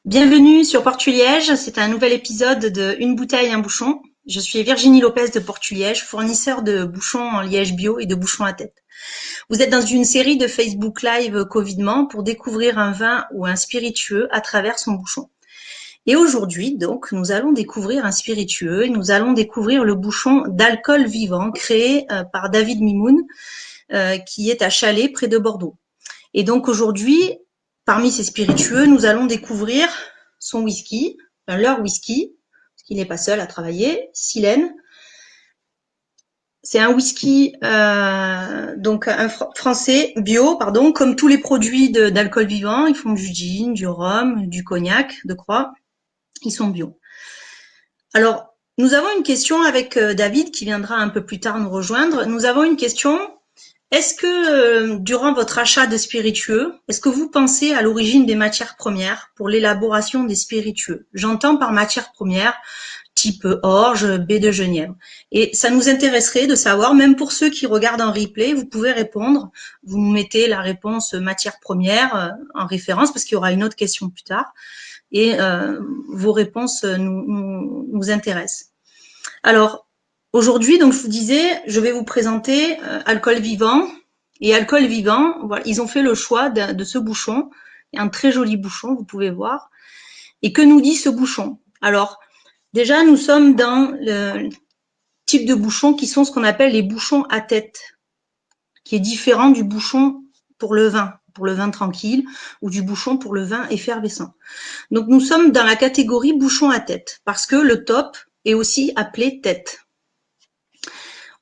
Bienvenue sur Portuliège, c'est un nouvel épisode de Une bouteille, un bouchon. Je suis Virginie Lopez de Portuliège, fournisseur de bouchons en liège bio et de bouchons à tête. Vous êtes dans une série de Facebook Live Covidement pour découvrir un vin ou un spiritueux à travers son bouchon. Et aujourd'hui, donc, nous allons découvrir un spiritueux et nous allons découvrir le bouchon d'alcool vivant créé par David Mimoun, qui est à Chalais, près de Bordeaux. Et donc aujourd'hui, parmi ces spiritueux, nous allons découvrir son whisky, leur whisky, parce qu'il n'est pas seul à travailler, Silène. C'est un whisky donc un français bio, pardon, comme tous les produits d'alcool vivant. Ils font du gin, du rhum, du cognac, de croix. Ils sont bio. Alors, nous avons une question avec David qui viendra un peu plus tard nous rejoindre. Nous avons une question. Est-ce que durant votre achat de spiritueux, est-ce que vous pensez à l'origine des matières premières pour l'élaboration des spiritueux? J'entends par matières premières type orge, baie de genièvre. Et ça nous intéresserait de savoir, même pour ceux qui regardent en replay, vous pouvez répondre. Vous nous mettez la réponse matière première en référence parce qu'il y aura une autre question plus tard. Et vos réponses nous intéressent. Alors, aujourd'hui, donc je vous disais, je vais vous présenter Alcool Vivant. Et Alcool Vivant, voilà, ils ont fait le choix de ce bouchon. Il y a un très joli bouchon, vous pouvez voir. Et que nous dit ce bouchon? Alors, déjà, nous sommes dans le type de bouchons qui sont ce qu'on appelle les bouchons à tête, qui est différent du bouchon pour le vin tranquille, ou du bouchon pour le vin effervescent. Donc, nous sommes dans la catégorie bouchon à tête, parce que le top est aussi appelé tête.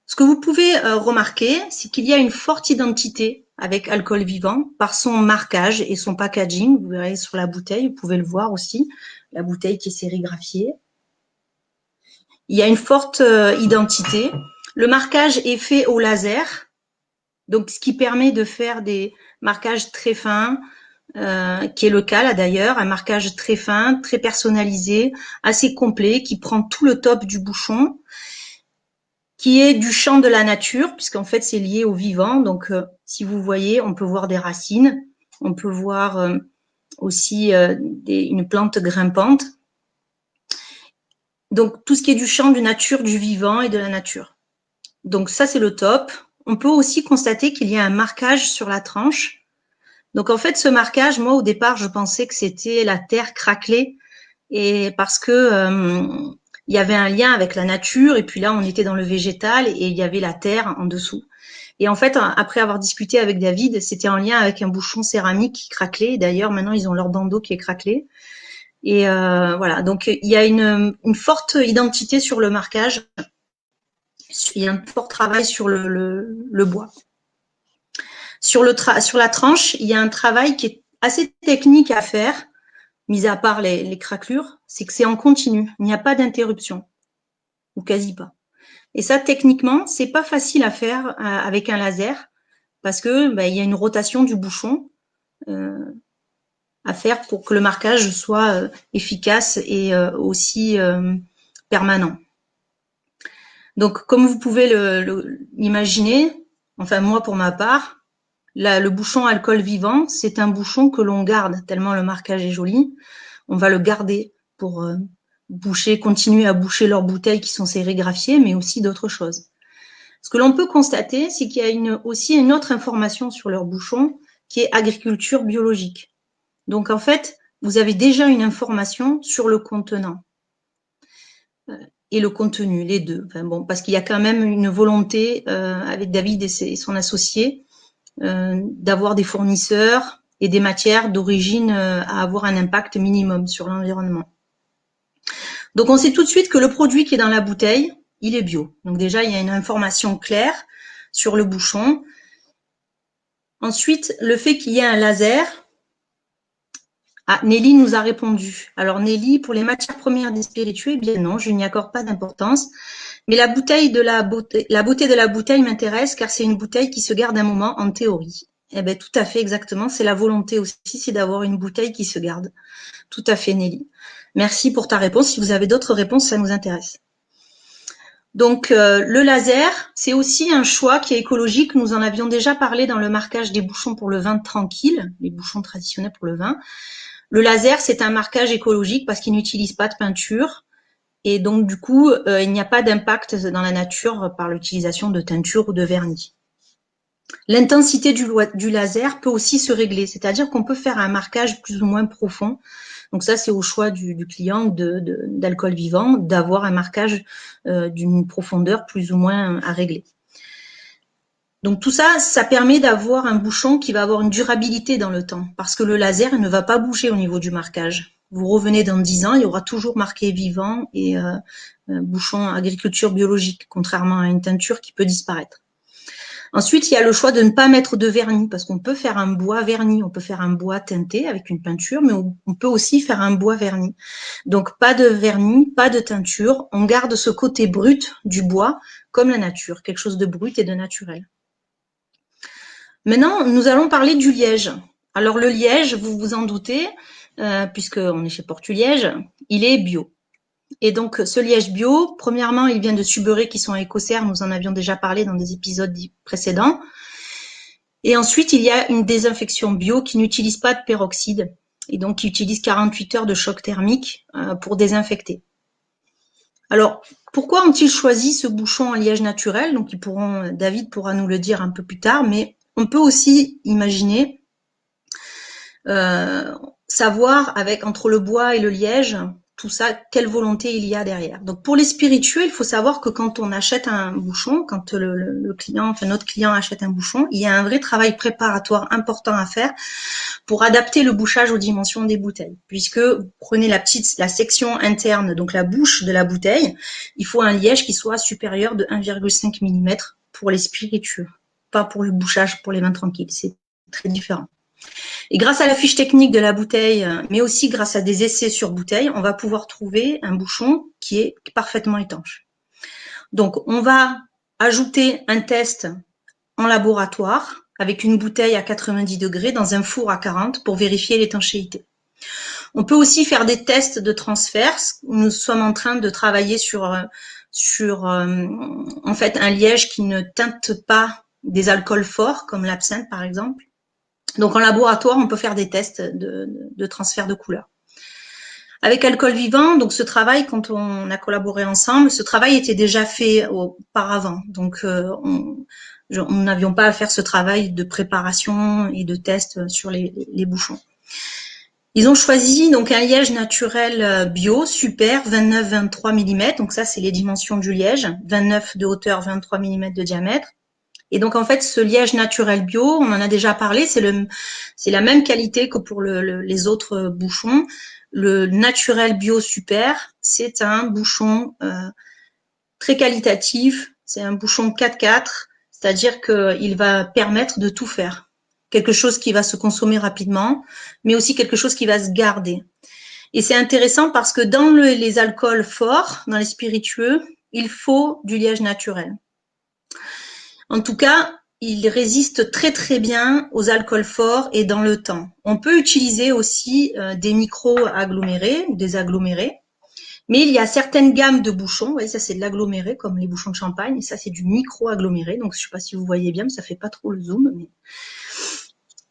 Ce que vous pouvez remarquer, c'est qu'il y a une forte identité avec Alcool Vivant par son marquage et son packaging. Vous verrez sur la bouteille, vous pouvez le voir aussi, la bouteille qui est sérigraphiée. Il y a une forte identité. Le marquage est fait au laser, donc ce qui permet de faire des marquages très fins, qui est le cas là d'ailleurs, un marquage très fin, très personnalisé, assez complet, qui prend tout le top du bouchon, qui est du champ de la nature, puisqu'en fait c'est lié au vivant. Donc si vous voyez, on peut voir des racines, on peut voir aussi une plante grimpante. Donc tout ce qui est du champ, du nature, du vivant et de la nature. Donc ça c'est le top. On peut aussi constater qu'il y a un marquage sur la tranche. Donc en fait ce marquage, moi au départ je pensais que c'était la terre craquelée, et parce que il y avait un lien avec la nature, et puis là on était dans le végétal et il y avait la terre en dessous. Et en fait, après avoir discuté avec David, c'était en lien avec un bouchon céramique qui craquelait. D'ailleurs, maintenant ils ont leur bandeau qui est craquelé. Et voilà, donc il y a une forte identité sur le marquage. Il y a un fort travail sur le bois. Sur la tranche, il y a un travail qui est assez technique à faire, mis à part les craquelures, c'est que c'est en continu. Il n'y a pas d'interruption, ou quasi pas. Et ça, techniquement, c'est pas facile à faire avec un laser, parce que il y a une rotation du bouchon à faire pour que le marquage soit efficace et aussi permanent. Donc, comme vous pouvez l'imaginer, enfin moi pour ma part, le bouchon Alcool Vivant, c'est un bouchon que l'on garde, tellement le marquage est joli. On va le garder pour continuer à boucher leurs bouteilles qui sont sérigraphiées, mais aussi d'autres choses. Ce que l'on peut constater, c'est qu'il y a aussi une autre information sur leur bouchon, qui est agriculture biologique. Donc en fait, vous avez déjà une information sur le contenant et le contenu, les deux. Enfin, bon, parce qu'il y a quand même une volonté avec David et son associé d'avoir des fournisseurs et des matières d'origine à avoir un impact minimum sur l'environnement. Donc on sait tout de suite que le produit qui est dans la bouteille, il est bio. Donc déjà, il y a une information claire sur le bouchon. Ensuite, le fait qu'il y ait un laser. Ah, Nelly nous a répondu. Alors Nelly, pour les matières premières des spiritueux, eh bien non, je n'y accorde pas d'importance. Mais la beauté de la bouteille m'intéresse, car c'est une bouteille qui se garde un moment en théorie. Eh bien, tout à fait, exactement. C'est la volonté aussi, c'est d'avoir une bouteille qui se garde. Tout à fait, Nelly. Merci pour ta réponse. Si vous avez d'autres réponses, ça nous intéresse. Donc le laser, c'est aussi un choix qui est écologique. Nous en avions déjà parlé dans le marquage des bouchons pour le vin tranquille, les bouchons traditionnels pour le vin. Le laser, c'est un marquage écologique parce qu'il n'utilise pas de peinture. Et donc, du coup, il n'y a pas d'impact dans la nature par l'utilisation de teinture ou de vernis. L'intensité du laser peut aussi se régler, c'est-à-dire qu'on peut faire un marquage plus ou moins profond. Donc ça, c'est au choix du client d'Alcool Vivant d'avoir un marquage d'une profondeur plus ou moins à régler. Donc tout ça, ça permet d'avoir un bouchon qui va avoir une durabilité dans le temps, parce que le laser ne va pas bouger au niveau du marquage. Vous revenez dans 10 ans, il y aura toujours marqué vivant et bouchon agriculture biologique, contrairement à une teinture qui peut disparaître. Ensuite, il y a le choix de ne pas mettre de vernis, parce qu'on peut faire un bois verni, on peut faire un bois teinté avec une peinture, mais on peut aussi faire un bois verni. Donc pas de vernis, pas de teinture, on garde ce côté brut du bois comme la nature, quelque chose de brut et de naturel. Maintenant, nous allons parler du liège. Alors le liège, vous vous en doutez, puisqu'on est chez Portuliège, il est bio. Et donc ce liège bio, premièrement, il vient de Suberé qui sont écossaires, nous en avions déjà parlé dans des épisodes précédents. Et ensuite, il y a une désinfection bio qui n'utilise pas de peroxyde et donc qui utilise 48 heures de choc thermique pour désinfecter. Alors, pourquoi ont-ils choisi ce bouchon en liège naturel? Donc, David pourra nous le dire un peu plus tard, mais on peut aussi imaginer savoir entre le bois et le liège, tout ça, quelle volonté il y a derrière. Donc pour les spiritueux, il faut savoir que quand on achète un bouchon, quand le client, enfin notre client achète un bouchon, il y a un vrai travail préparatoire important à faire pour adapter le bouchage aux dimensions des bouteilles. Puisque vous prenez la section interne, donc la bouche de la bouteille, il faut un liège qui soit supérieur de 1,5 mm pour les spiritueux, pas pour le bouchage pour les vins tranquilles. C'est très différent. Et grâce à la fiche technique de la bouteille, mais aussi grâce à des essais sur bouteille, on va pouvoir trouver un bouchon qui est parfaitement étanche. Donc, on va ajouter un test en laboratoire avec une bouteille à 90 degrés dans un four à 40 pour vérifier l'étanchéité. On peut aussi faire des tests de transfert. Nous sommes en train de travailler sur en fait un liège qui ne teinte pas des alcools forts comme l'absinthe par exemple. Donc en laboratoire, on peut faire des tests de transfert de couleur. Avec Alcool Vivant, donc ce travail, quand on a collaboré ensemble, ce travail était déjà fait auparavant. Donc nous n'avions pas à faire ce travail de préparation et de test sur les bouchons. Ils ont choisi donc un liège naturel bio, super, 29-23 mm. Donc ça, c'est les dimensions du liège, 29 de hauteur, 23 mm de diamètre. Et donc, en fait, ce liège naturel bio, on en a déjà parlé, c'est la même qualité que pour les autres bouchons. Le naturel bio super, c'est un bouchon très qualitatif, c'est un bouchon 4x4, c'est-à-dire qu'il va permettre de tout faire. Quelque chose qui va se consommer rapidement, mais aussi quelque chose qui va se garder. Et c'est intéressant parce que dans les alcools forts, dans les spiritueux, il faut du liège naturel. En tout cas, il résiste très très bien aux alcools forts et dans le temps. On peut utiliser aussi des micro-agglomérés ou des agglomérés, mais il y a certaines gammes de bouchons, vous voyez, ça c'est de l'aggloméré comme les bouchons de champagne, et ça c'est du micro-aggloméré, donc je ne sais pas si vous voyez bien, mais ça ne fait pas trop le zoom. Mais...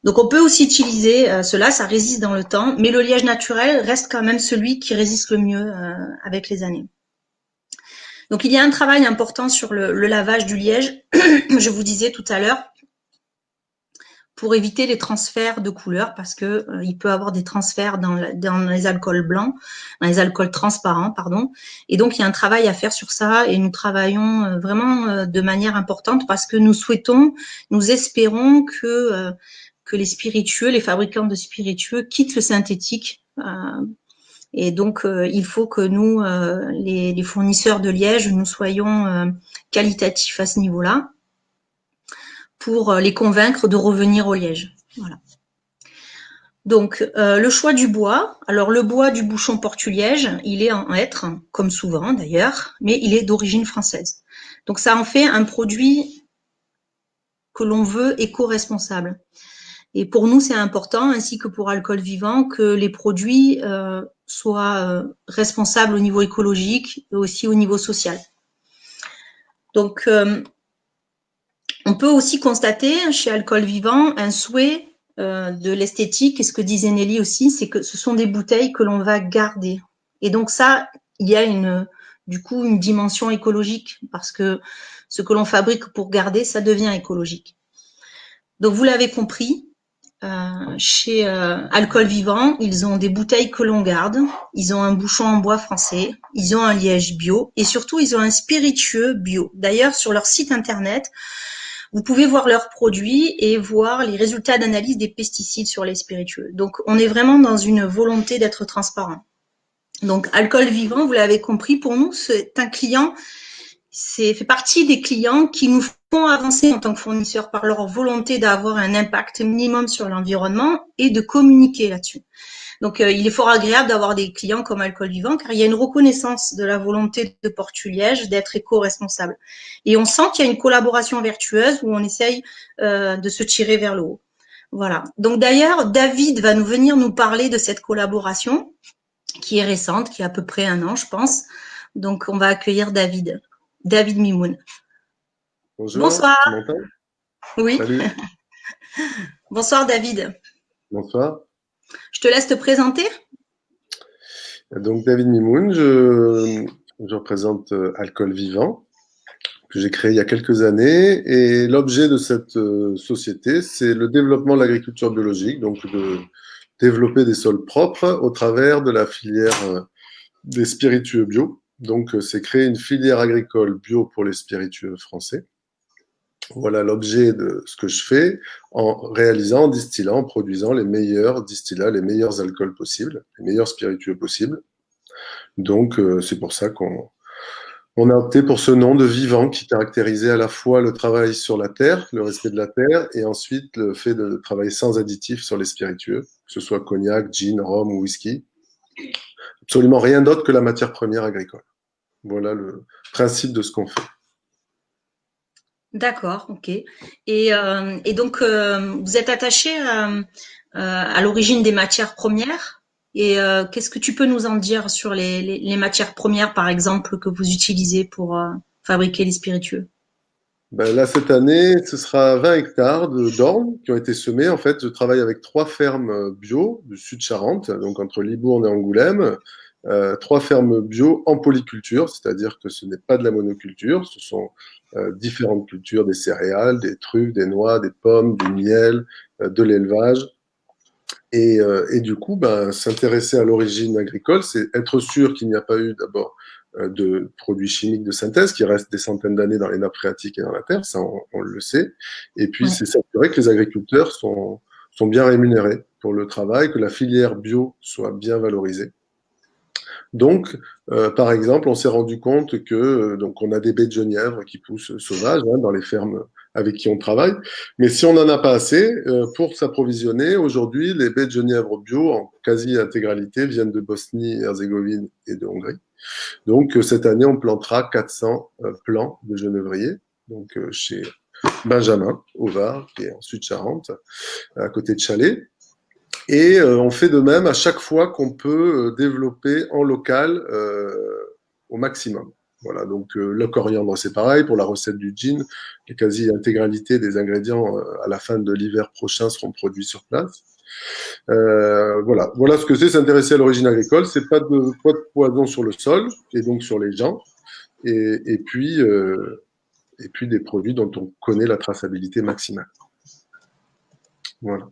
Donc on peut aussi utiliser cela, ça résiste dans le temps, mais le liège naturel reste quand même celui qui résiste le mieux avec les années. Donc, il y a un travail important sur le lavage du liège, je vous disais tout à l'heure, pour éviter les transferts de couleurs, parce que il peut avoir des transferts dans les alcools blancs, dans les alcools transparents, pardon. Et donc, il y a un travail à faire sur ça, et nous travaillons vraiment de manière importante, parce que nous espérons que les spiritueux, les fabricants de spiritueux quittent le synthétique. Et donc, il faut que nous, les fournisseurs de liège, nous soyons qualitatifs à ce niveau-là pour les convaincre de revenir au liège. Voilà. Donc, le choix du bois. Alors, le bois du bouchon Portuliège, il est en hêtre, comme souvent d'ailleurs, mais il est d'origine française. Donc, ça en fait un produit que l'on veut éco-responsable. Et pour nous, c'est important, ainsi que pour Alcool Vivant, que les produits soient responsables au niveau écologique et aussi au niveau social. Donc, on peut aussi constater chez Alcool Vivant un souhait de l'esthétique, et ce que disait Nelly aussi, c'est que ce sont des bouteilles que l'on va garder. Et donc ça, il y a du coup une dimension écologique, parce que ce que l'on fabrique pour garder, ça devient écologique. Donc vous l'avez compris, chez Alcool Vivant, ils ont des bouteilles que l'on garde, ils ont un bouchon en bois français, ils ont un liège bio, et surtout ils ont un spiritueux bio. D'ailleurs, sur leur site internet, vous pouvez voir leurs produits et voir les résultats d'analyse des pesticides sur les spiritueux. Donc, on est vraiment dans une volonté d'être transparent. Donc, Alcool Vivant, vous l'avez compris, pour nous, c'est un client, c'est fait partie des clients qui nous font avancer en tant que fournisseurs par leur volonté d'avoir un impact minimum sur l'environnement et de communiquer là-dessus. Donc, il est fort agréable d'avoir des clients comme Alcool Vivant, car il y a une reconnaissance de la volonté de Portuliège d'être éco-responsable. Et on sent qu'il y a une collaboration vertueuse où on essaye de se tirer vers le haut. Voilà. Donc d'ailleurs, David va venir nous parler de cette collaboration qui est récente, qui a à peu près 1 an, je pense. Donc on va accueillir David Mimoun. Bonjour, Bonsoir. tu m'entends? Oui. Salut, Bonsoir David. bonsoir. Je te laisse te présenter. Donc David Mimoun, je représente Alcool Vivant, que j'ai créé il y a quelques années. Et l'objet de cette société, c'est le développement de l'agriculture biologique, donc de développer des sols propres au travers de la filière des spiritueux bio. Donc c'est créer une filière agricole bio pour les spiritueux français. Voilà l'objet de ce que je fais en réalisant, en distillant, en produisant les meilleurs distillats, les meilleurs alcools possibles, les meilleurs spiritueux possibles. Donc, c'est pour ça qu'on a opté pour ce nom de vivant qui caractérisait à la fois le travail sur la terre, le respect de la terre, et ensuite le fait de travailler sans additifs sur les spiritueux, que ce soit cognac, gin, rhum ou whisky. Absolument rien d'autre que la matière première agricole. Voilà le principe de ce qu'on fait. D'accord, ok. Et donc, vous êtes attaché à l'origine des matières premières. Et qu'est-ce que tu peux nous en dire sur les matières premières, par exemple, que vous utilisez pour fabriquer les spiritueux? Ben là, cette année, ce sera 20 hectares d'ormes qui ont été semés. En fait, je travaille avec 3 fermes bio du sud Charente, donc entre Libourne et Angoulême. 3 fermes bio en polyculture, c'est-à-dire que ce n'est pas de la monoculture, ce sont différentes cultures, des céréales, des truffes, des noix, des pommes, du miel, de l'élevage. Et du coup, ben, s'intéresser à l'origine agricole, c'est être sûr qu'il n'y a pas eu d'abord de produits chimiques de synthèse qui restent des centaines d'années dans les nappes phréatiques et dans la terre, ça on le sait. Et puis Ouais. c'est s'assurer que les agriculteurs sont bien rémunérés pour le travail, que la filière bio soit bien valorisée. Donc, par exemple, on s'est rendu compte que donc on a des baies de genièvre qui poussent sauvages dans les fermes avec qui on travaille, mais si on n'en a pas assez pour s'approvisionner, aujourd'hui, les baies de genièvre bio en quasi-intégralité viennent de Bosnie-Herzégovine et de Hongrie. Donc, cette année, on plantera 400 plants de genévrier, donc chez Benjamin, au Var, qui est en Sud-Charente, à côté de Chalais. Et on fait de même à chaque fois qu'on peut développer en local au maximum. Voilà, donc le coriandre, c'est pareil. Pour la recette du gin, la quasi-intégralité des ingrédients à la fin de l'hiver prochain seront produits sur place. Voilà ce que c'est s'intéresser à l'origine agricole. C'est pas de poison sur le sol et donc sur les gens. Et puis des produits dont on connaît la traçabilité maximale. Voilà.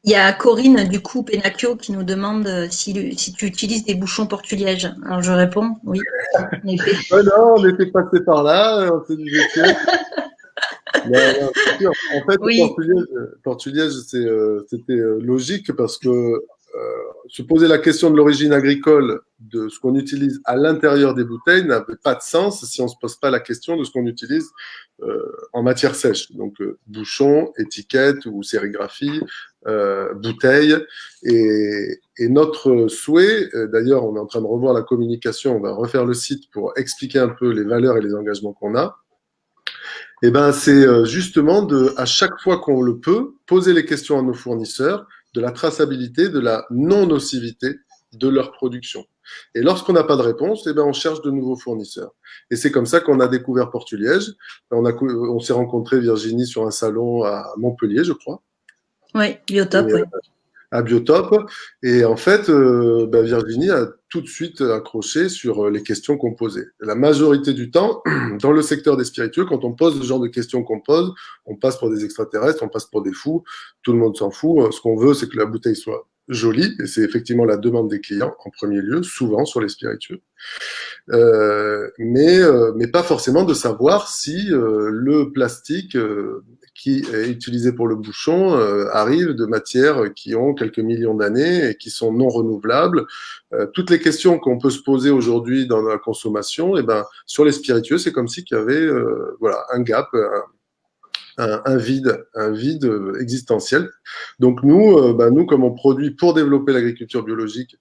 Il y a Corinne, du coup, Penacchio, qui nous demande si tu utilises des bouchons portugaises. Alors je réponds oui, en effet. Oh non, on était passé par là, on s'est dit je sais. Non, c'est sûr. En fait, Oui, portugaise c'était logique parce que se poser la question de l'origine agricole de ce qu'on utilise à l'intérieur des bouteilles n'avait pas de sens si on ne se pose pas la question de ce qu'on utilise en matière sèche. Donc, bouchon, étiquette ou sérigraphie, bouteille. Et notre souhait, d'ailleurs, on est en train de revoir la communication, on va refaire le site pour expliquer un peu les valeurs et les engagements qu'on a. Eh ben, c'est justement à chaque fois qu'on le peut, poser les questions à nos fournisseurs de la traçabilité, de la non-nocivité de leur production. Et lorsqu'on n'a pas de réponse, eh ben, on cherche de nouveaux fournisseurs. Et c'est comme ça qu'on a découvert Portuliège. On s'est rencontré, Virginie, sur un salon à Montpellier, je crois. Oui, Biotop, oui. À Biotop. Et en fait, Virginie a tout de suite accroché sur les questions qu'on posait. La majorité du temps, dans le secteur des spiritueux, quand on pose le genre de questions qu'on pose, on passe pour des extraterrestres, on passe pour des fous, tout le monde s'en fout. Ce qu'on veut, c'est que la bouteille soit jolie, et c'est effectivement la demande des clients en premier lieu, souvent sur les spiritueux. Mais pas forcément de savoir si le plastique qui est utilisé pour le bouchon arrive de matières qui ont quelques millions d'années et qui sont non renouvelables. Toutes les questions qu'on peut se poser aujourd'hui dans la consommation, et ben sur les spiritueux, c'est comme si qu'il y avait voilà un gap, un vide existentiel. Donc nous, comme on produit pour développer l'agriculture biologique,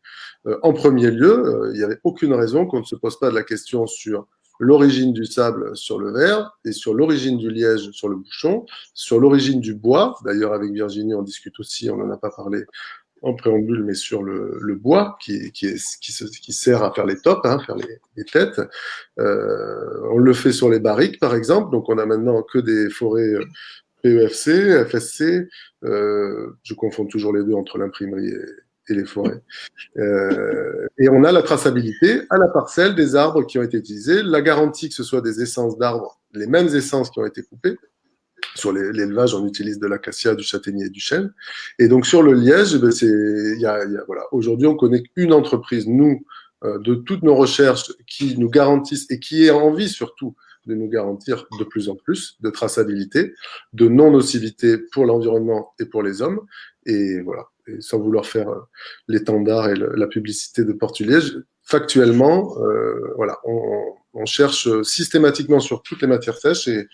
en premier lieu, il n'y avait aucune raison qu'on ne se pose pas de la question sur l'origine du sable sur le verre et sur l'origine du liège sur le bouchon, sur l'origine du bois. D'ailleurs, avec Virginie, on discute aussi, on n'en a pas parlé en préambule, mais sur le bois qui sert à faire les tops, faire les têtes. On le fait sur les barriques, par exemple. Donc, on a maintenant que des forêts PEFC, FSC. Je confonds toujours les deux entre l'imprimerie et les forêts. Et on a la traçabilité à la parcelle des arbres qui ont été utilisés, la garantie que ce soit des essences d'arbres, les mêmes essences qui ont été coupées. Sur l'élevage, on utilise de l'acacia, du châtaignier et du chêne. Et donc, sur le liège, voilà. Aujourd'hui, on connaît qu'une entreprise, nous, de toutes nos recherches, qui nous garantissent et qui est envie surtout de nous garantir de plus en plus de traçabilité, de non-nocivité pour l'environnement et pour les hommes. Et voilà. Et sans vouloir faire l'étendard et la publicité de Portuliège, factuellement, voilà, on cherche systématiquement sur toutes les matières sèches et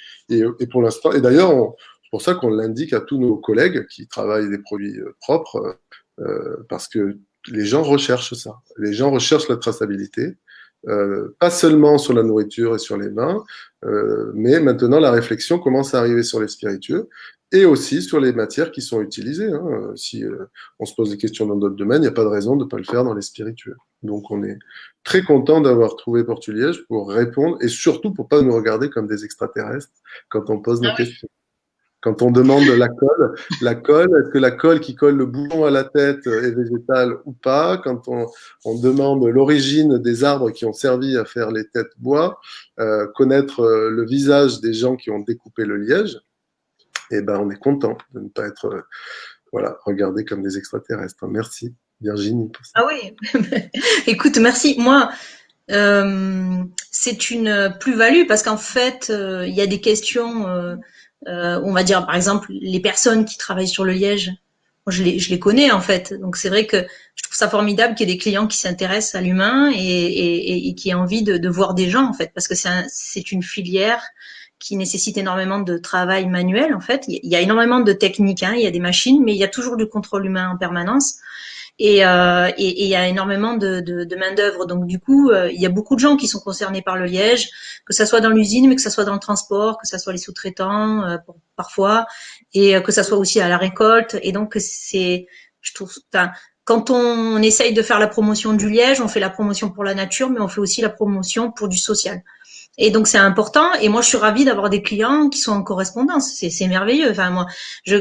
pour l'instant, et d'ailleurs, c'est pour ça qu'on l'indique à tous nos collègues qui travaillent des produits propres, parce que les gens recherchent ça. Les gens recherchent la traçabilité, pas seulement sur la nourriture et sur les vins, mais maintenant la réflexion commence à arriver sur les spiritueux et aussi sur les matières qui sont utilisées. Si on se pose des questions dans d'autres domaines, il n'y a pas de raison de ne pas le faire dans les spiritueux. Donc on est très content d'avoir trouvé Portuliège pour répondre et surtout pour pas nous regarder comme des extraterrestres quand on pose nos questions. Quand on demande la colle, est-ce que la colle qui colle le bouchon à la tête est végétale ou pas? Quand on demande l'origine des arbres qui ont servi à faire les têtes bois, connaître le visage des gens qui ont découpé le liège, eh ben on est content de ne pas être regardé comme des extraterrestres. Merci Virginie pour ça. Ah oui, écoute, merci. Moi, c'est une plus-value parce qu'en fait, il y a des questions, on va dire par exemple les personnes qui travaillent sur le liège. Moi, je les connais en fait, donc c'est vrai que je trouve ça formidable qu'il y ait des clients qui s'intéressent à l'humain et qui aient envie de voir des gens en fait, parce que c'est une filière qui nécessite énormément de travail manuel en fait. Il y a énormément de techniques, il y a des machines, mais il y a toujours du contrôle humain en permanence. Et il y a énormément de main d'œuvre. Donc du coup, il y a beaucoup de gens qui sont concernés par le liège, que ça soit dans l'usine, mais que ça soit dans le transport, que ça soit les sous-traitants parfois, et que ça soit aussi à la récolte. Et donc je trouve, quand on essaye de faire la promotion du liège, on fait la promotion pour la nature, mais on fait aussi la promotion pour du social. Et donc c'est important. Et moi je suis ravie d'avoir des clients qui sont en correspondance. C'est merveilleux. Enfin moi,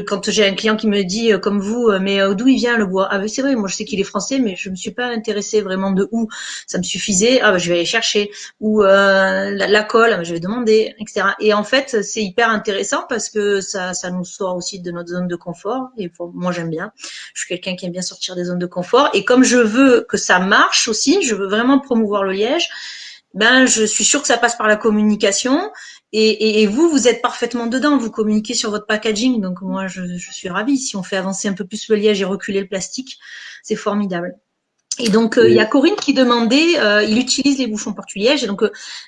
quand j'ai un client qui me dit comme vous, mais d'où il vient le bois? Ah oui c'est vrai. Moi je sais qu'il est français, mais je me suis pas intéressée vraiment de où. Ça me suffisait. Ah je vais aller chercher. Ou la colle, je vais demander, etc. Et en fait c'est hyper intéressant parce que ça nous sort aussi de notre zone de confort. Et moi j'aime bien. Je suis quelqu'un qui aime bien sortir des zones de confort. Et comme je veux que ça marche aussi, je veux vraiment promouvoir le liège. Ben, je suis sûre que ça passe par la communication et vous êtes parfaitement dedans. Vous communiquez sur votre packaging, donc moi, je suis ravie. Si on fait avancer un peu plus le liège et reculer le plastique, c'est formidable. Et donc, il y a Corinne qui demandait, il utilise les bouchons porte-liège. Et donc,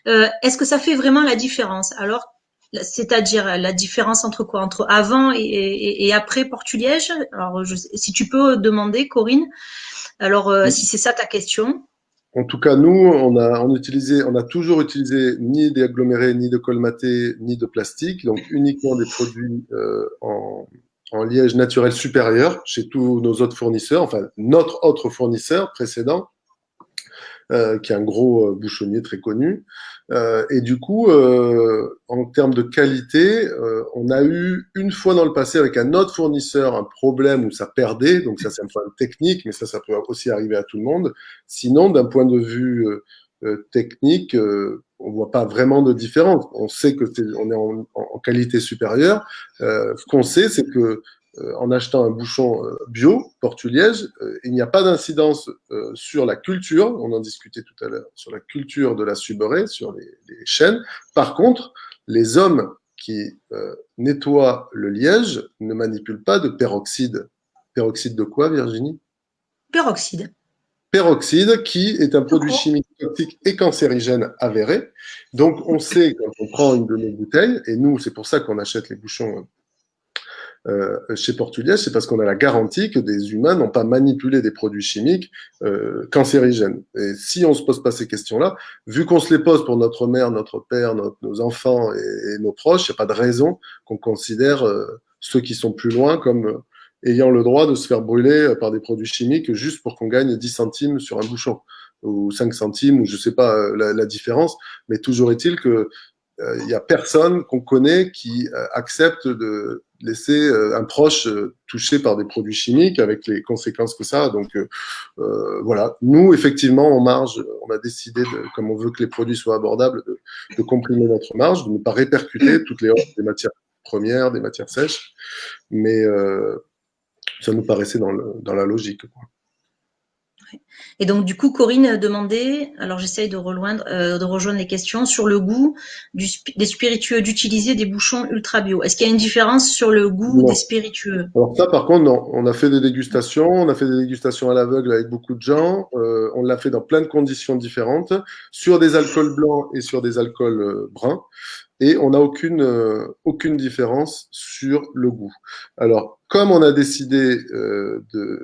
est-ce que ça fait vraiment la différence? Alors, c'est-à-dire la différence entre quoi? Entre avant et après porte-liège? Alors, si tu peux demander, Corinne. Alors, si c'est ça ta question. En tout cas, nous, on a toujours utilisé ni des agglomérés, ni de colmaté, ni de plastique, donc uniquement des produits en liège naturel supérieur chez tous nos autres fournisseurs, enfin notre autre fournisseur précédent. qui est un gros bouchonnier très connu. Et du coup, en termes de qualité, on a eu une fois dans le passé avec un autre fournisseur un problème où ça perdait, donc ça c'est un problème technique, mais ça peut aussi arriver à tout le monde. Sinon, d'un point de vue technique, on voit pas vraiment de différence. On sait que on est en qualité supérieure. Ce qu'on sait, c'est que en achetant un bouchon bio, Portuliège, il n'y a pas d'incidence sur la culture, on en discutait tout à l'heure, sur la culture de la subeurée, sur les chênes. Par contre, les hommes qui nettoient le liège ne manipulent pas de peroxyde. Peroxyde de quoi, Virginie? Peroxyde. Peroxyde, qui est un Tout produit court. chimique toxique et cancérigène avéré. Donc, on sait quand on prend une de nos bouteilles, et nous, c'est pour ça qu'on achète les bouchons chez Portuliège, c'est parce qu'on a la garantie que des humains n'ont pas manipulé des produits chimiques cancérigènes. Et si on se pose pas ces questions-là, vu qu'on se les pose pour notre mère, notre père, nos enfants et nos proches, il n'y a pas de raison qu'on considère ceux qui sont plus loin comme ayant le droit de se faire brûler par des produits chimiques juste pour qu'on gagne 10 centimes sur un bouchon ou 5 centimes ou je sais pas la différence, mais toujours est-il que il y a personne qu'on connaît qui accepte de laisser un proche touché par des produits chimiques avec les conséquences que ça a. Donc voilà, nous effectivement en marge, on a décidé, comme on veut que les produits soient abordables, de comprimer notre marge, de ne pas répercuter toutes les hausses des matières premières, des matières sèches, mais ça nous paraissait dans la logique, quoi. Et donc, du coup, Corinne demandait, alors j'essaye de rejoindre les questions sur le goût des spiritueux, d'utiliser des bouchons ultra bio. Est-ce qu'il y a une différence sur le goût des Non. spiritueux? Alors ça, par contre, non. On a fait des dégustations, on a fait des dégustations à l'aveugle avec beaucoup de gens. On l'a fait dans plein de conditions différentes, sur des alcools blancs et sur des alcools bruns. Et on n'a aucune différence sur le goût. Alors, comme on a décidé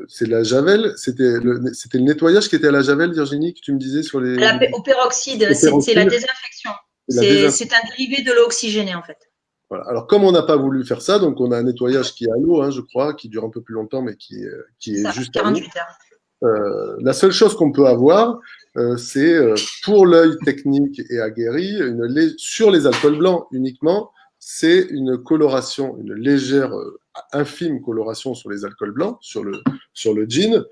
c'est la javel, c'était le nettoyage qui était à la javel, Virginie, que tu me disais sur les Au peroxyde, au c'est la peroxyde désinfection. et la désinfection. C'est un dérivé de l'eau oxygénée, en fait. Voilà. Alors, comme on n'a pas voulu faire ça, donc on a un nettoyage qui est à l'eau, hein, je crois, qui dure un peu plus longtemps, mais qui C'est est ça, juste à l'eau. 48 heures. La seule chose qu'on peut avoir, c'est pour l'œil technique et aguerri, sur les alcools blancs uniquement, c'est une coloration, une légère, infime coloration sur les alcools blancs, sur le gin.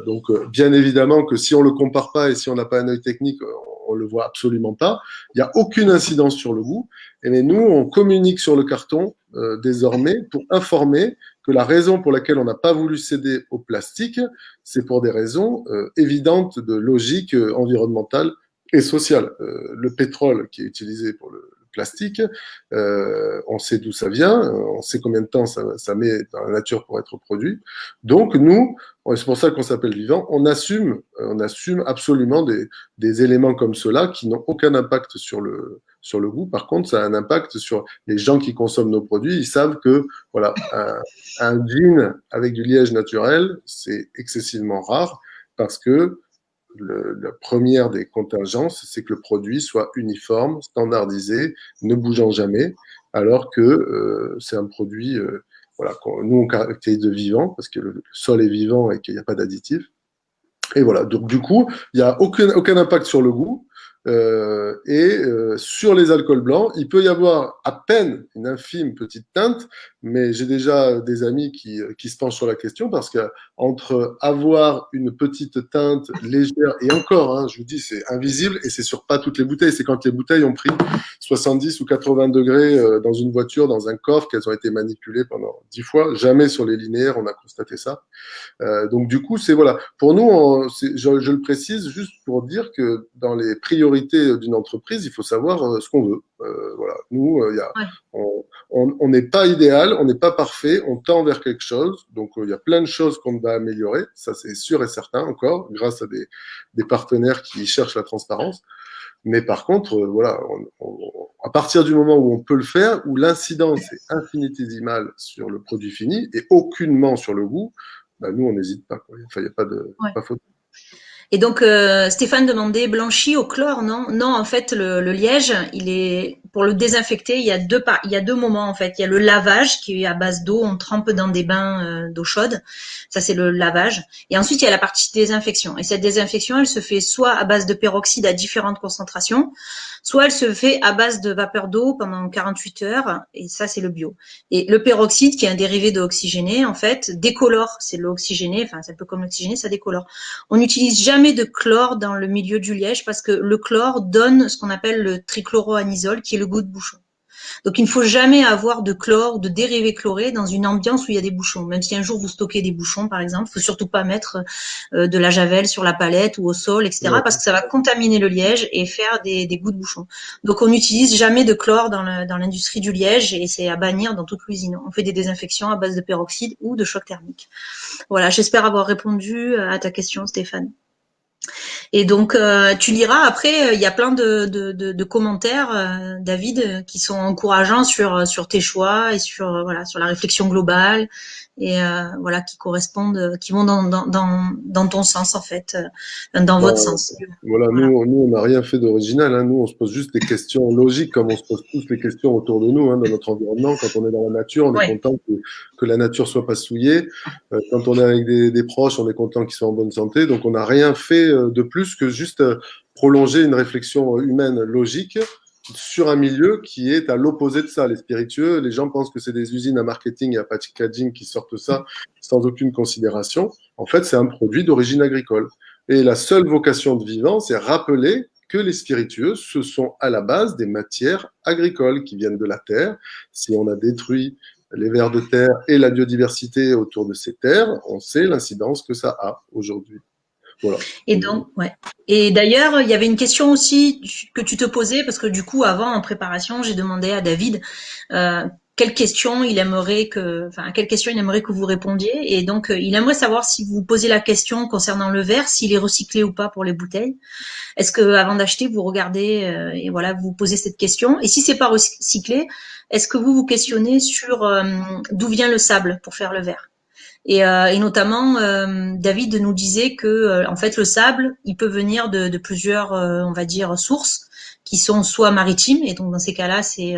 Donc, bien évidemment que si on le compare pas et si on n'a pas un œil technique, on le voit absolument pas. Il n'y a aucune incidence sur le goût. Et mais nous, on communique sur le carton désormais pour informer que la raison pour laquelle on n'a pas voulu céder au plastique, c'est pour des raisons évidentes de logique environnementale et sociale. Le pétrole qui est utilisé pour le plastique, on sait d'où ça vient, on sait combien de temps ça met dans la nature pour être produit. Donc nous, c'est pour ça qu'on s'appelle Vivant, on assume absolument des éléments comme ceux-là qui n'ont aucun impact sur le goût. Par contre, ça a un impact sur les gens qui consomment nos produits. Ils savent que voilà, un gin avec du liège naturel, c'est excessivement rare parce que la première des contingences, c'est que le produit soit uniforme, standardisé, ne bougeant jamais, alors que c'est un produit, voilà, nous on caractérise de vivant parce que le sol est vivant et qu'il n'y a pas d'additifs. Et voilà, donc du coup, il n'y a aucun impact sur le goût. Sur les alcools blancs, il peut y avoir à peine une infime petite teinte, mais j'ai déjà des amis qui se penchent sur la question parce que entre avoir une petite teinte légère et encore, hein, je vous dis, c'est invisible et c'est sur pas toutes les bouteilles. C'est quand les bouteilles ont pris 70 ou 80 degrés dans une voiture, dans un coffre, qu'elles ont été manipulées pendant 10 fois. Jamais sur les linéaires on a constaté ça. Donc du coup, c'est voilà. Pour nous, je le précise juste pour dire que dans les priorités d'une entreprise, il faut savoir ce qu'on veut. Voilà. Nous, on n'est pas idéal, on n'est pas parfait, on tend vers quelque chose. Donc il y a plein de choses qu'on va améliorer, ça c'est sûr et certain encore, grâce à des partenaires qui cherchent la transparence. Mais par contre, voilà, à partir du moment où on peut le faire, où l'incidence est infinitésimale sur le produit fini et aucunement sur le goût, bah, nous, on n'hésite pas, quoi. Enfin, il n'y a pas Ouais. pas faute. Et donc, Stéphane demandait blanchi au chlore, non? Non, en fait, le liège, pour le désinfecter, il y a deux moments en fait. Il y a le lavage qui est à base d'eau, on trempe dans des bains d'eau chaude. Ça c'est le lavage. Et ensuite il y a la partie désinfection. Et cette désinfection, elle se fait soit à base de peroxyde à différentes concentrations, soit elle se fait à base de vapeur d'eau pendant 48 heures. Et ça c'est le bio. Et le peroxyde, qui est un dérivé de oxygéné, en fait, décolore. C'est l'eau oxygénée, enfin c'est un peu comme l'oxygéné, ça décolore. On n'utilise jamais de chlore dans le milieu du liège parce que le chlore donne ce qu'on appelle le trichloroanisole, qui est le goût de bouchon. Donc il ne faut jamais avoir de chlore ou de dérivés chlorés dans une ambiance où il y a des bouchons. Même si un jour vous stockez des bouchons, par exemple, il faut surtout pas mettre de la javel sur la palette ou au sol, etc. parce que ça va contaminer le liège et faire des goûts de bouchon. Donc on n'utilise jamais de chlore dans l'industrie du liège et c'est à bannir dans toute l'usine. On fait des désinfections à base de peroxyde ou de choc thermique. Voilà, j'espère avoir répondu à ta question, Stéphane. Et donc, tu liras après, il y a plein de commentaires, David, qui sont encourageants sur tes choix et voilà, sur la réflexion globale et voilà, qui correspondent, qui vont dans ton sens en fait, dans Bah, votre sens. voilà, Voilà. nous on n'a rien fait d'original, hein. Nous, on se pose juste des questions logiques, comme on se pose tous les questions autour de nous, hein, dans notre environnement. Quand on est dans la nature, on est Ouais. content que la nature soit pas souillée. Quand on est avec des proches, on est content qu'ils soient en bonne santé. Donc, on n'a rien fait de plus que juste prolonger une réflexion humaine logique sur un milieu qui est à l'opposé de ça. Les spiritueux, les gens pensent que c'est des usines à marketing et à packaging qui sortent ça sans aucune considération. En fait, c'est un produit d'origine agricole. Et la seule vocation de vivant, c'est rappeler que les spiritueux, ce sont à la base des matières agricoles qui viennent de la terre. Si on a détruit les vers de terre et la biodiversité autour de ces terres, on sait l'incidence que ça a aujourd'hui. Voilà. Et donc, ouais. Et d'ailleurs, il y avait une question aussi que tu te posais, parce que du coup, avant, en préparation, j'ai demandé à David quelle question il aimerait à quelle question il aimerait que vous répondiez. Et donc, il aimerait savoir si vous posez la question concernant le verre, s'il est recyclé ou pas pour les bouteilles. Est-ce que avant d'acheter, vous regardez et voilà, vous posez cette question. Et si c'est pas recyclé, est-ce que vous vous questionnez sur d'où vient le sable pour faire le verre? Et notamment, David nous disait que en fait le sable, il peut venir de plusieurs, on va dire, sources qui sont soit maritimes, et donc dans ces cas-là, c'est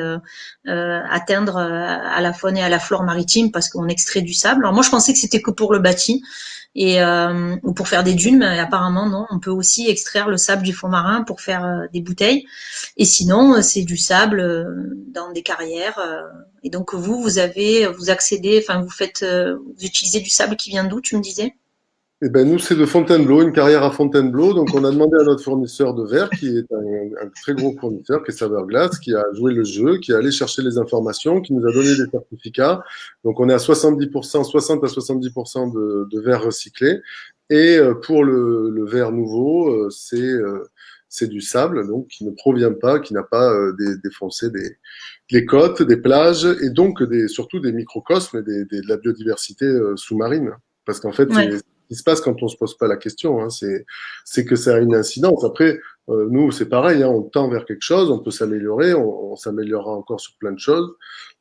atteindre à la faune et à la flore maritime parce qu'on extrait du sable. Alors moi, je pensais que c'était que pour le bâti et ou pour faire des dunes, mais apparemment non. On peut aussi extraire le sable du fond marin pour faire des bouteilles. Et sinon, c'est du sable dans des carrières. Et donc vous accédez, enfin vous utilisez du sable qui vient d'où, tu me disais? Eh ben, nous, c'est de Fontainebleau, une carrière à Fontainebleau. Donc, on a demandé à notre fournisseur de verre, qui est un très gros fournisseur, qui est Saverglass, qui a joué le jeu, qui est allé chercher les informations, qui nous a donné des certificats. Donc, on est à 70%, 60 à 70% de verre recyclé. Et pour le verre nouveau, c'est du sable, donc qui ne provient pas, qui n'a pas défoncé des côtes, des plages, et donc surtout des microcosmes et de la biodiversité sous-marine. Parce qu'en fait, Ouais. c'est ce qui se passe quand on se pose pas la question, hein, c'est que ça a une incidence. Après, nous, c'est pareil, hein, on tend vers quelque chose, on peut s'améliorer, on s'améliorera encore sur plein de choses,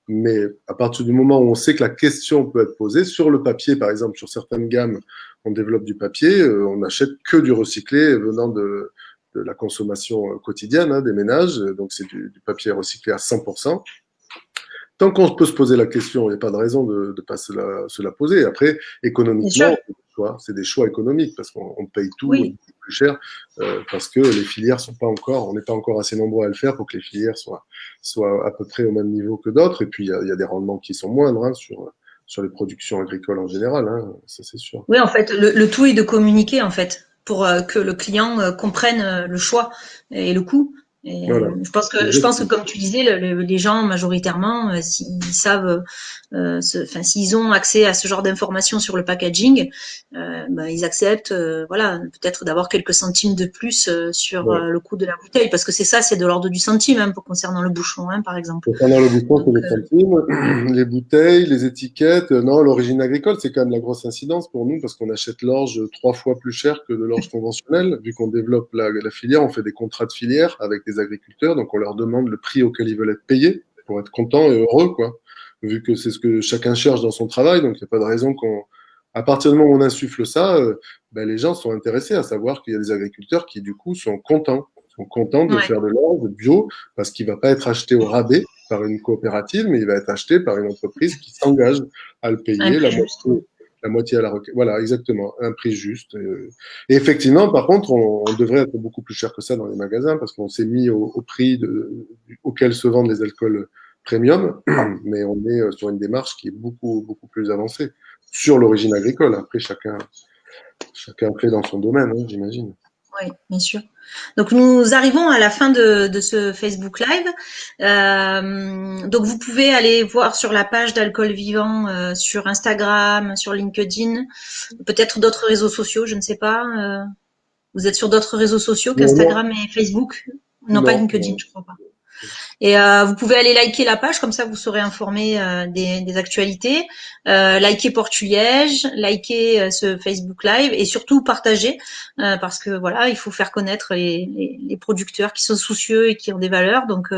mais à partir du moment où on sait que la question peut être posée, sur le papier, par exemple, sur certaines gammes, on développe du papier, on n'achète que du recyclé venant de la consommation quotidienne hein, des ménages, donc c'est du papier recyclé à 100%. Tant qu'on peut se poser la question, il n'y a pas de raison de ne pas se la poser. Après, Bien sûr. économiquement, c'est des choix économiques parce qu'on paye tout Oui. plus cher parce que les filières sont pas encore, on n'est pas encore assez nombreux à le faire pour que les filières soient à peu près au même niveau que d'autres. Et puis, il y a des rendements qui sont moindres hein, sur les productions agricoles en général, hein, ça c'est sûr. Oui, en fait, le tout est de communiquer en fait pour que le client comprenne le choix et le coût. Et Voilà. je pense que comme tu disais, les gens majoritairement, s'ils savent, enfin s'ils ont accès à ce genre d'informations sur le packaging, ben, ils acceptent, voilà, peut-être d'avoir quelques centimes de plus sur Ouais. le coût de la bouteille, parce que c'est ça, c'est de l'ordre du centime hein, pour concernant le bouchon, hein, par exemple. Concernant le bouchon, c'est Donc, les centimes. Les bouteilles, les étiquettes. Non, l'origine agricole, c'est quand même la grosse incidence pour nous parce qu'on achète l'orge 3 fois plus cher que de l'orge conventionnelle. Vu qu'on développe la filière, on fait des contrats de filière avec des agriculteurs. Donc, on leur demande le prix auquel ils veulent être payés pour être contents et heureux, quoi. Vu que c'est ce que chacun cherche dans son travail. Donc, il n'y a pas de raison à partir du moment où on insuffle ça, ben, les gens sont intéressés à savoir qu'il y a des agriculteurs qui, du coup, sont contents sont contents de faire de l'or, de bio, parce qu'il ne va pas être acheté au rabais par une coopérative, mais il va être acheté par une entreprise qui s'engage à le payer la moitié à la requête. Voilà, exactement, un prix juste. Et effectivement, par contre, on devrait être beaucoup plus cher que ça dans les magasins, parce qu'on s'est mis au prix auquel se vendent les alcools premium, mais on est sur une démarche qui est beaucoup, beaucoup plus avancée sur l'origine agricole. Après, chacun fait dans son domaine, hein, j'imagine. Oui, bien sûr. Donc nous arrivons à la fin de ce Facebook Live. Donc vous pouvez aller voir sur la page d'Alcool Vivant sur Instagram, sur LinkedIn, peut-être d'autres réseaux sociaux, je ne sais pas. Vous êtes sur d'autres réseaux sociaux qu'Instagram et Facebook? Non, pas LinkedIn, je crois pas. Et vous pouvez aller liker la page, comme ça vous serez informé des actualités. Liker Portuliège, liker ce Facebook Live et surtout partager parce que voilà, il faut faire connaître les producteurs qui sont soucieux et qui ont des valeurs. Donc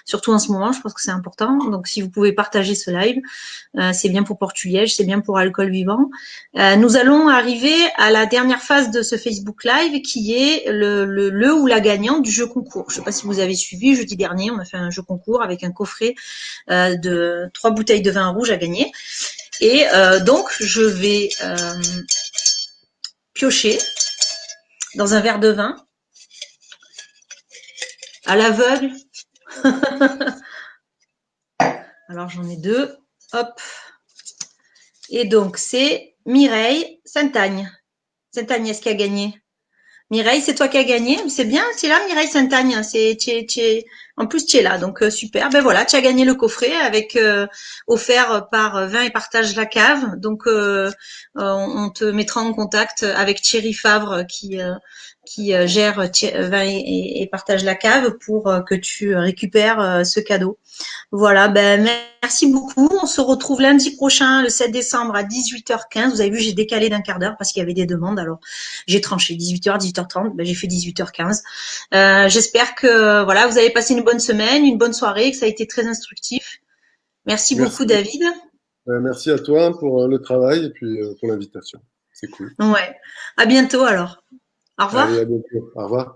surtout en ce moment, je pense que c'est important. Donc si vous pouvez partager ce live, c'est bien pour Portuliège, c'est bien pour Alcool Vivant. Nous allons arriver à la dernière phase de ce Facebook Live qui est le ou la gagnante du jeu concours. Je ne sais pas si vous avez suivi, jeudi dernier, on a fait un jeu concours avec un coffret de 3 bouteilles de vin rouge à gagner. Et donc, je vais piocher dans un verre de vin à l'aveugle. Alors, j'en ai 2. Hop. Et donc, c'est Mireille Saint-Agne. Saint-Agnès qui a gagné. Mireille, c'est toi qui as gagné. C'est bien, c'est là, Mireille Saint-Agne. En plus, tu es là, donc super. Ben voilà, tu as gagné le coffret avec offert par Vin et Partage la Cave. Donc, on te mettra en contact avec Thierry Favre qui gère Vin et Partage la Cave pour que tu récupères ce cadeau. Voilà, ben merci beaucoup. On se retrouve lundi prochain, le 7 décembre à 18h15. Vous avez vu, j'ai décalé d'un quart d'heure parce qu'il y avait des demandes. Alors, j'ai tranché 18h, 18h30. Ben, j'ai fait 18h15. J'espère que voilà, vous avez passé une bonne semaine, une bonne soirée, que ça a été très instructif. Merci beaucoup, David. Merci à toi pour le travail et puis pour l'invitation. C'est cool. Ouais. À bientôt alors. Au revoir. Allez, à bientôt. Au revoir.